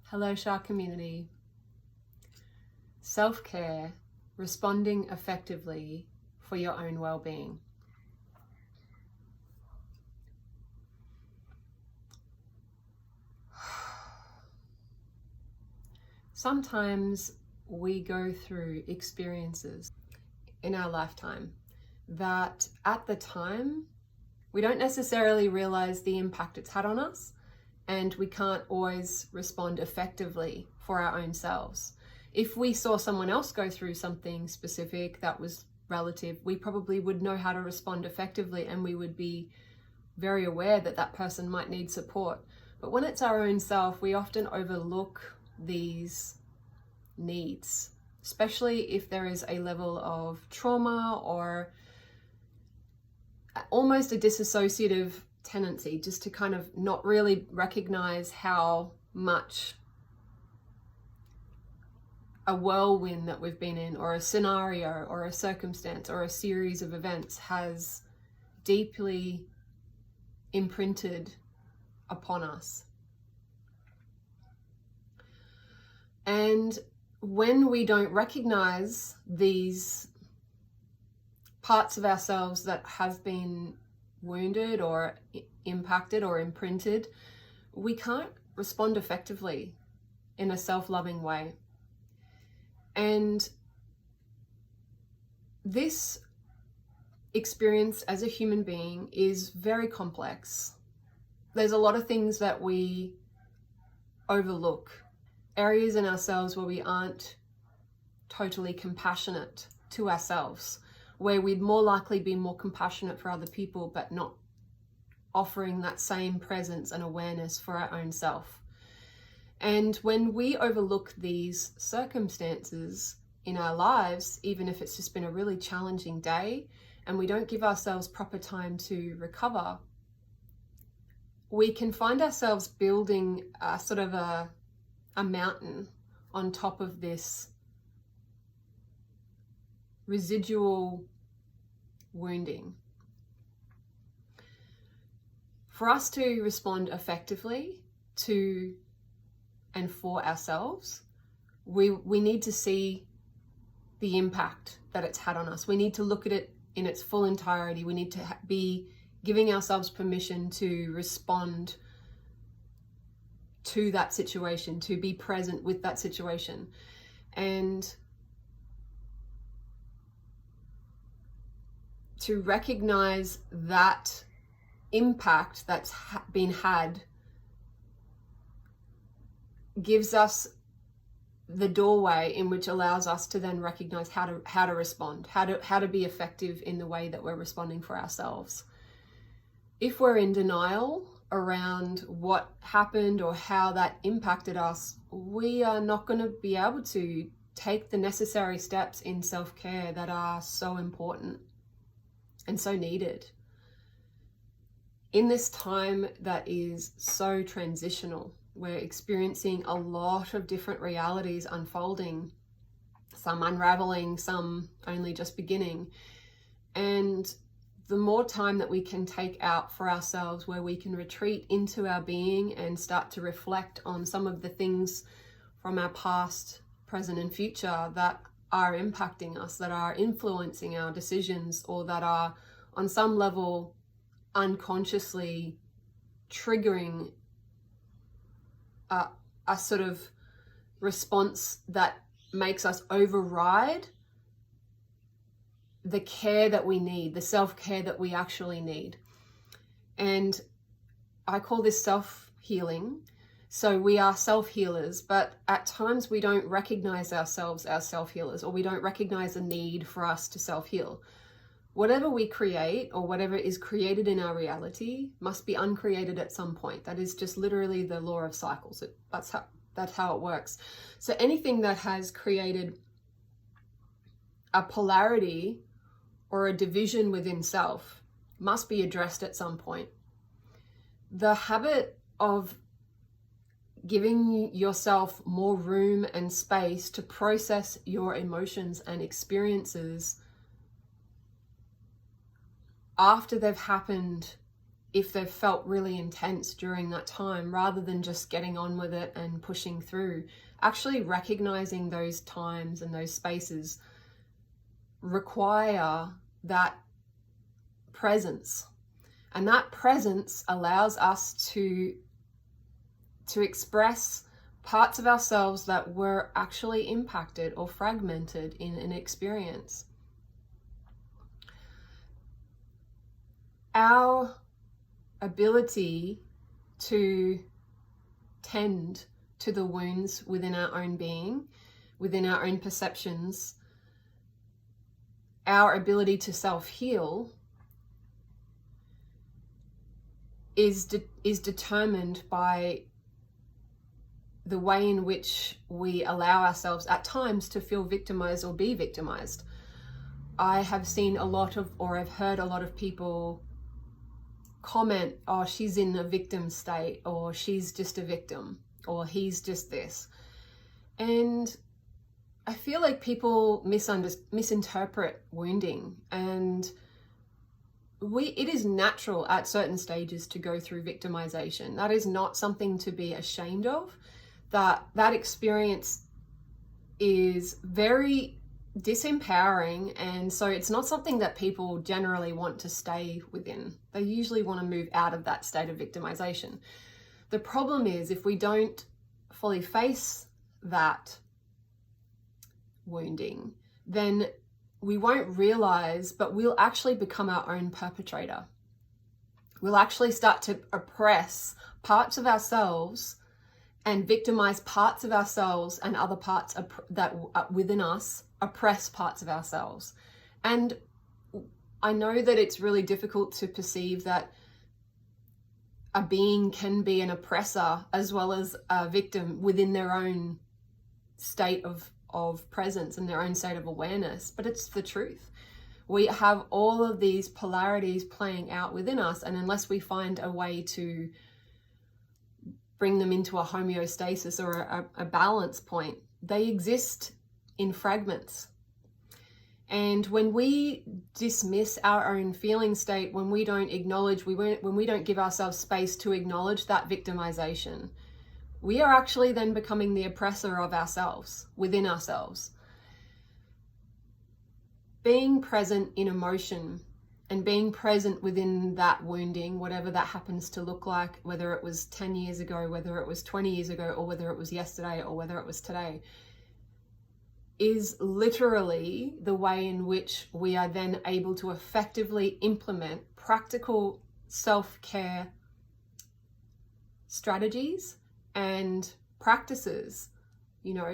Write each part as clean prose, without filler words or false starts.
Hello SHA community. Self-care, responding effectively for your own well-being. Sometimes we go through experiences in our lifetime that at the time we don't necessarily realize the impact it's had on us, and we can't always respond effectively for our own selves. If we saw someone else go through something specific that was relative, we probably would know how to respond effectively, and we would be very aware that that person might need support. But when it's our own self, we often overlook these needs, especially if there is a level of trauma or almost a disassociative tendency, just to kind of not really recognize how much a whirlwind that we've been in, or a scenario or a circumstance or a series of events has deeply imprinted upon us. And when we don't recognize these parts of ourselves that have been wounded or impacted or imprinted, we can't respond effectively in a self-loving way. And this experience as a human being is very complex. There's a lot of things that we overlook, areas in ourselves where we aren't totally compassionate to ourselves, where we'd more likely be more compassionate for other people, but not offering that same presence and awareness for our own self. And when we overlook these circumstances in our lives, even if it's just been a really challenging day, and we don't give ourselves proper time to recover, we can find ourselves building a sort of a mountain on top of this residual wounding. For us to respond effectively to and for ourselves, we need to see the impact that it's had on us. We need to look at it in its full entirety. We need to be giving ourselves permission to respond to that situation, to be present with that situation, and to recognize that impact that's been had gives us the doorway in which allows us to then recognize how to respond, how to be effective in the way that we're responding for ourselves. If we're in denial around what happened or how that impacted us, we are not going to be able to take the necessary steps in self-care that are so important and so needed in this time that is so transitional. We're experiencing a lot of different realities unfolding, some unraveling, some only just beginning. And the more time that we can take out for ourselves, where we can retreat into our being and start to reflect on some of the things from our past, present, and future that are impacting us, that are influencing our decisions, or that are on some level unconsciously triggering a sort of response that makes us override the care that we need, the self-care that we actually need. And I call this self-healing. So we are self-healers, but at times we don't recognize ourselves as self-healers, or we don't recognize a need for us to self-heal. Whatever we create, or whatever is created in our reality, must be uncreated at some point. That is just literally the law of cycles. That's how it works. So anything that has created a polarity or a division within self must be addressed at some point. The habit of giving yourself more room and space to process your emotions and experiences after they've happened if they've felt really intense during that time, rather than just getting on with it and pushing through. Actually recognizing those times and those spaces require that presence. And that presence allows us to express parts of ourselves that were actually impacted or fragmented in an experience. Our ability to tend to the wounds within our own being, within our own perceptions, our ability to self-heal is determined by the way in which we allow ourselves at times to feel victimized or be victimized. I have seen a lot of, or I've heard a lot of people comment, oh, she's in a victim state, or she's just a victim, or he's just this. And I feel like people misinterpret wounding, and it is natural at certain stages to go through victimization. That is not something to be ashamed of. That experience is very disempowering, and so it's not something that people generally want to stay within. They usually want to move out of that state of victimization. The problem is, if we don't fully face that wounding, then we won't realize, but we'll actually become our own perpetrator. We'll actually start to oppress parts of ourselves and victimize parts of ourselves, and other parts that within us oppress parts of ourselves. And I know that it's really difficult to perceive that a being can be an oppressor as well as a victim within their own state of presence and their own state of awareness, but it's the truth. We have all of these polarities playing out within us, and unless we find a way to bring them into a homeostasis or a balance point, they exist in fragments. And when we dismiss our own feeling state, when we don't acknowledge, when we don't give ourselves space to acknowledge that victimization, we are actually then becoming the oppressor of ourselves, within ourselves. Being present in emotion and being present within that wounding, whatever that happens to look like, whether it was 10 years ago, whether it was 20 years ago, or whether it was yesterday, or whether it was today, is literally the way in which we are then able to effectively implement practical self-care strategies and practices,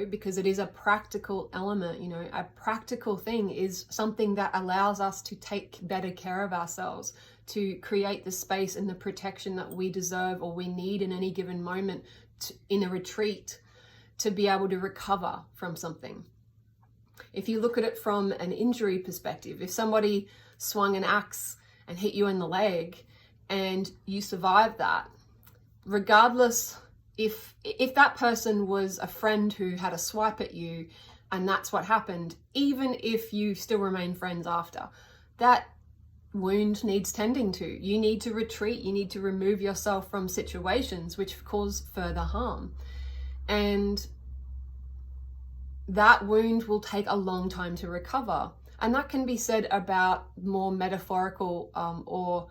because it is a practical element. A practical thing is something that allows us to take better care of ourselves, to create the space and the protection that we deserve or we need in any given moment in a retreat to be able to recover from something. If you look at it from an injury perspective, if somebody swung an axe and hit you in the leg and you survived that, regardless if that person was a friend who had a swipe at you and that's what happened, even if you still remain friends after, that wound needs tending to. You need to retreat, you need to remove yourself from situations which cause further harm. And that wound will take a long time to recover. And that can be said about more metaphorical or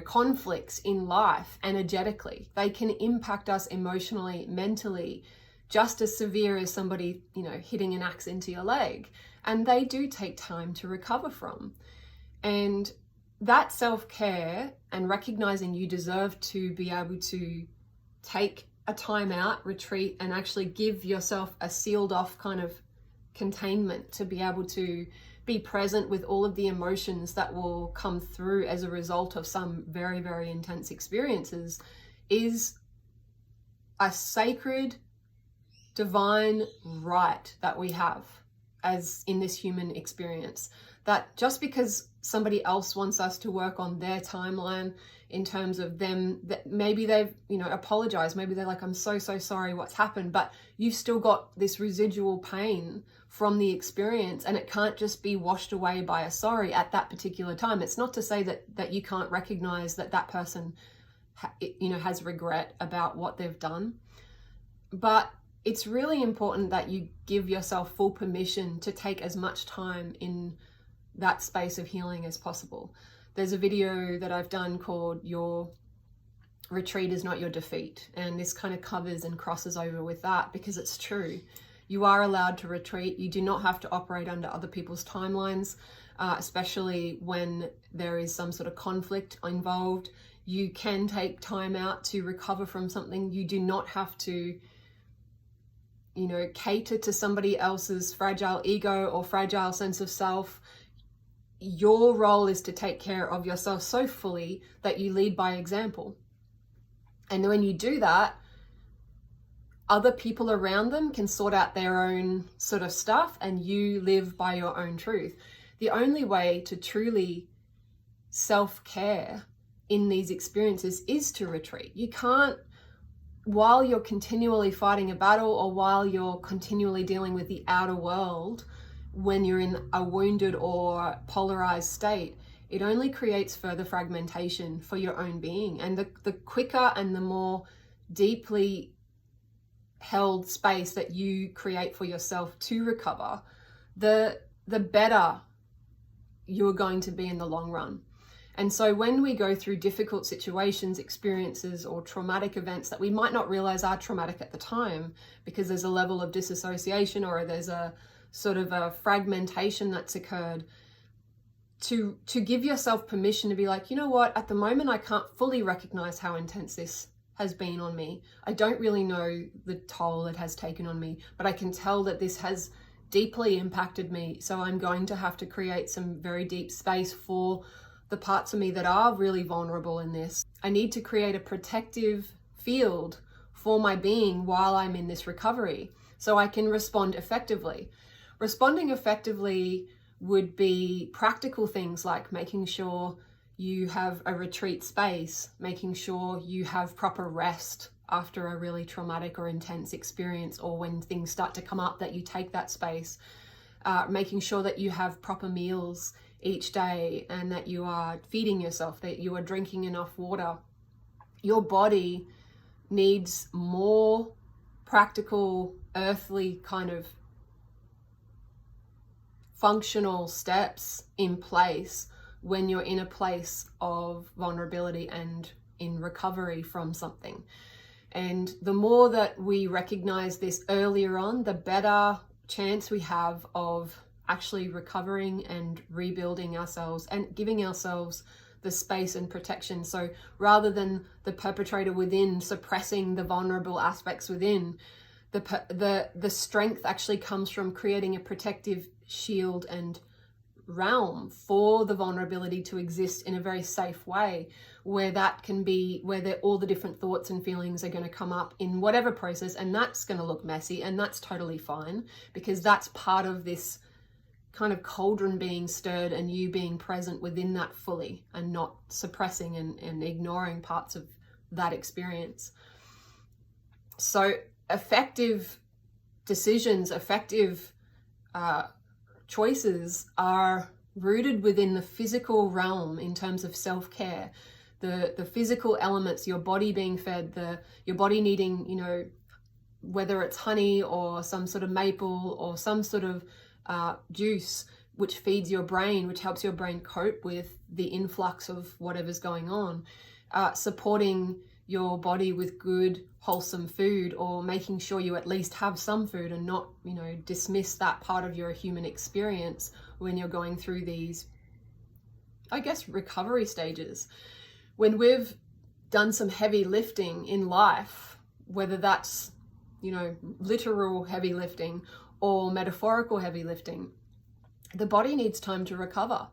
conflicts in life energetically. They can impact us emotionally, mentally, just as severe as somebody, hitting an axe into your leg. And they do take time to recover from. And that self-care and recognizing you deserve to be able to take a time out, retreat, and actually give yourself a sealed off kind of containment to be able to be present with all of the emotions that will come through as a result of some very, very intense experiences, is a sacred, divine right that we have as in this human experience. That just because somebody else wants us to work on their timeline, in terms of them, that maybe they've, you know, apologized. Maybe they're like, I'm so sorry what's happened, but you've still got this residual pain from the experience, and it can't just be washed away by a sorry at that particular time. It's not to say that you can't recognize that person, you know, has regret about what they've done, but it's really important that you give yourself full permission to take as much time in that space of healing as possible. There's a video that I've done called Your Retreat is Not Your Defeat, and this kind of covers and crosses over with that, because it's true. You are allowed to retreat. You do not have to operate under other people's timelines, especially when there is some sort of conflict involved. You can take time out to recover from something. You do not have to, you know, cater to somebody else's fragile ego or fragile sense of self. Your role is to take care of yourself so fully that you lead by example. And when you do that, other people around them can sort out their own sort of stuff, and you live by your own truth. The only way to truly self-care in these experiences is to retreat. You can't, while you're continually fighting a battle, or while you're continually dealing with the outer world, when you're in a wounded or polarized state, it only creates further fragmentation for your own being. And the quicker and the more deeply held space that you create for yourself to recover, the better you're going to be in the long run. And so when we go through difficult situations, experiences, or traumatic events that we might not realize are traumatic at the time, because there's a level of disassociation or there's a sort of a fragmentation that's occurred, to give yourself permission to be like, you know what, at the moment I can't fully recognize how intense this has been on me. I don't really know the toll it has taken on me, but I can tell that this has deeply impacted me. So I'm going to have to create some very deep space for the parts of me that are really vulnerable in this. I need to create a protective field for my being while I'm in this recovery, so I can respond effectively. Responding effectively would be practical things like making sure you have a retreat space, making sure you have proper rest after a really traumatic or intense experience, or when things start to come up, that you take that space, making sure that you have proper meals each day and that you are feeding yourself, that you are drinking enough water. Your body needs more practical, earthly kind of functional steps in place when you're in a place of vulnerability and in recovery from something. And the more that we recognize this earlier on, the better chance we have of actually recovering and rebuilding ourselves and giving ourselves the space and protection. So rather than the perpetrator within suppressing the vulnerable aspects within, the strength actually comes from creating a protective shield and realm for the vulnerability to exist in a very safe way, where that can be, where all the different thoughts and feelings are going to come up in whatever process, and that's going to look messy, and that's totally fine, because that's part of this kind of cauldron being stirred and you being present within that fully and not suppressing and ignoring parts of that experience. So effective decisions, effective choices are rooted within the physical realm in terms of self-care, the physical elements, your body being fed, your body needing, you know, whether it's honey or some sort of maple or some sort of juice which feeds your brain, which helps your brain cope with the influx of whatever's going on, supporting your body with good wholesome food, or making sure you at least have some food and not, you know, dismiss that part of your human experience when you're going through these, I guess, recovery stages. When we've done some heavy lifting in life, whether that's, you know, literal heavy lifting or metaphorical heavy lifting, the body needs time to recover,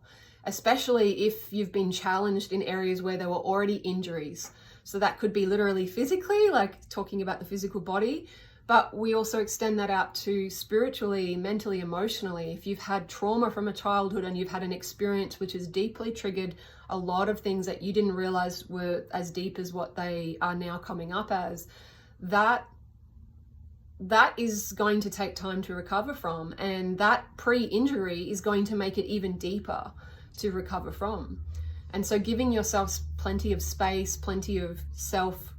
especially if you've been challenged in areas where there were already injuries. So that could be literally physically, like talking about the physical body, But we also extend that out to spiritually, mentally, emotionally. If you've had trauma from a childhood and you've had an experience which has deeply triggered a lot of things that you didn't realize were as deep as what they are now coming up as, that is going to take time to recover from, and that pre-injury is going to make it even deeper to recover from. And so giving yourself plenty of space, plenty of self-care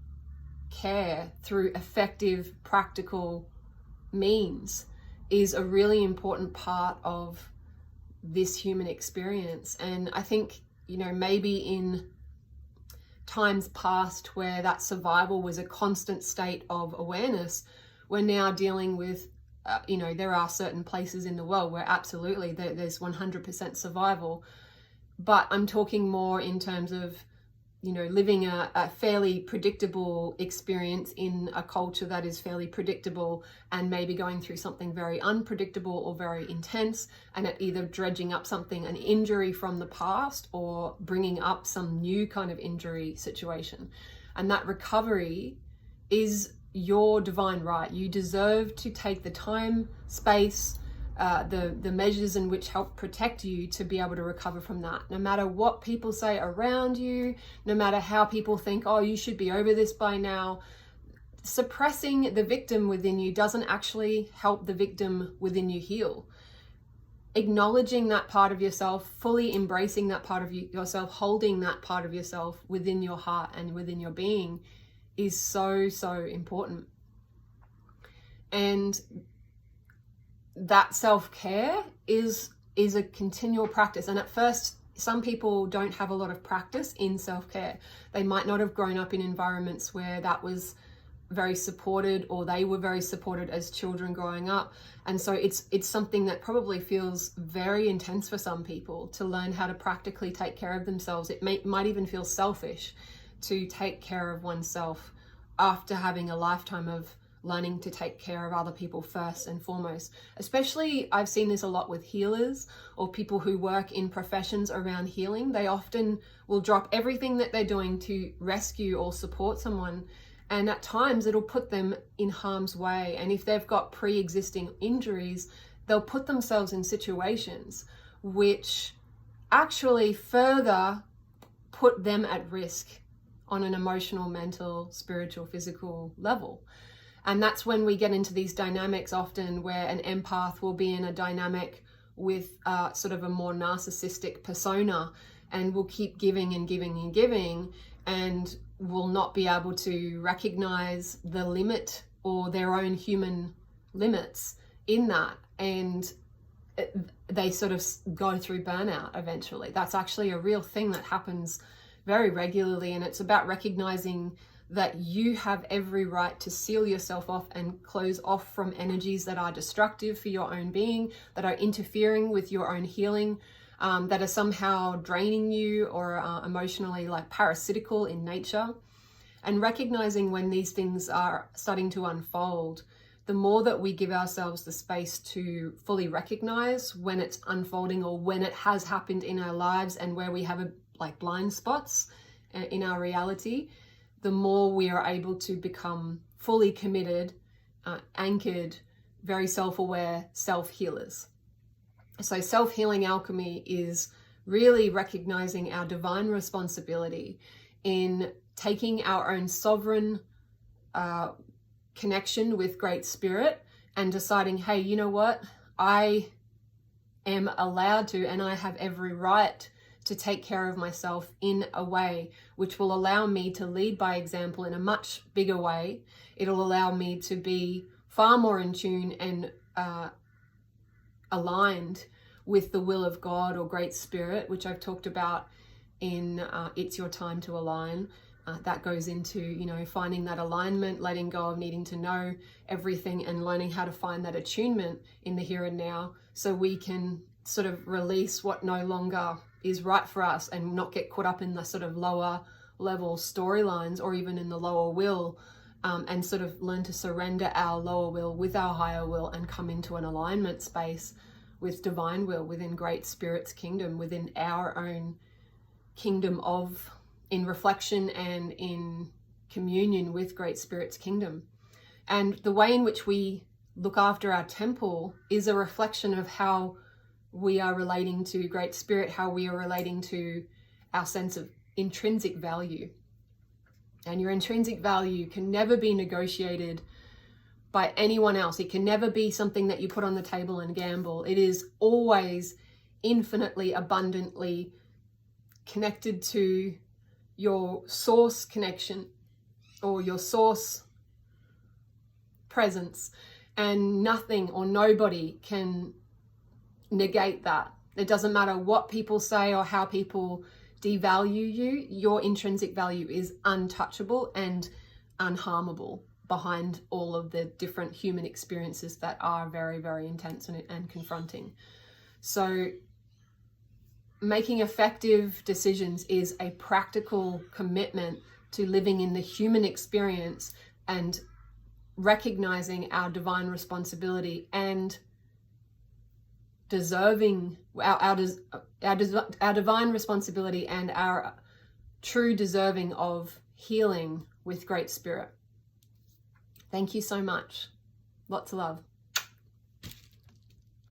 through effective, practical means is a really important part of this human experience. And I think, maybe in times past where that survival was a constant state of awareness, we're now dealing with, there are certain places in the world where absolutely there's 100% survival. But I'm talking more in terms of, living a fairly predictable experience in a culture that is fairly predictable, and maybe going through something very unpredictable or very intense, and it either dredging up an injury from the past, or bringing up some new kind of injury situation. And that recovery is your divine right. You deserve to take the time, space, the measures in which help protect you to be able to recover from that. No matter what people say around you, no matter how people think, oh, you should be over this by now, suppressing the victim within you doesn't actually help the victim within you heal. Acknowledging that part of yourself, fully embracing that part of yourself, holding that part of yourself within your heart and within your being is so, so important. And that self-care is a continual practice. And at first, some people don't have a lot of practice in self-care. They might not have grown up in environments where that was very supported, or they were very supported as children growing up. And so it's something that probably feels very intense for some people to learn how to practically take care of themselves. It might even feel selfish to take care of oneself after having a lifetime of learning to take care of other people first and foremost. Especially, I've seen this a lot with healers or people who work in professions around healing. They often will drop everything that they're doing to rescue or support someone. And at times it'll put them in harm's way. And if they've got pre-existing injuries, they'll put themselves in situations which actually further put them at risk on an emotional, mental, spiritual, physical level. And that's when we get into these dynamics often where an empath will be in a dynamic with sort of a more narcissistic persona, and will keep giving and giving and giving, and will not be able to recognize the limit or their own human limits in that. And they sort of go through burnout eventually. That's actually a real thing that happens very regularly. And it's about recognizing that you have every right to seal yourself off and close off from energies that are destructive for your own being, that are interfering with your own healing, that are somehow draining you or emotionally like parasitical in nature. And recognizing when these things are starting to unfold, the more that we give ourselves the space to fully recognize when it's unfolding or when it has happened in our lives and where we have blind spots in our reality, the more we are able to become fully committed, anchored, very self-aware self-healers. So self-healing alchemy is really recognizing our divine responsibility in taking our own sovereign connection with Great Spirit and deciding, hey, you know what? I am allowed to, and I have every right to take care of myself in a way which will allow me to lead by example in a much bigger way. It'll allow me to be far more in tune and aligned with the will of God or Great Spirit, which I've talked about in It's Your Time to Align. That goes into, finding that alignment, letting go of needing to know everything, and learning how to find that attunement in the here and now, so we can sort of release what no longer is right for us and not get caught up in the sort of lower level storylines or even in the lower will, and sort of learn to surrender our lower will with our higher will and come into an alignment space with divine will within Great Spirit's kingdom, within our own kingdom in reflection and in communion with Great Spirit's kingdom. And the way in which we look after our temple is a reflection of how we are relating to Great Spirit, how we are relating to our sense of intrinsic value. And your intrinsic value can never be negotiated by anyone else. It can never be something that you put on the table and gamble. It is always infinitely, abundantly connected to your source connection or your source presence, and nothing or nobody can negate that. It doesn't matter what people say or how people devalue you. Your intrinsic value is untouchable and unharmable behind all of the different human experiences that are very, very intense and confronting. So making effective decisions is a practical commitment to living in the human experience and recognizing our divine responsibility and deserving our divine responsibility and our true deserving of healing with Great Spirit. Thank you so much. Lots of love.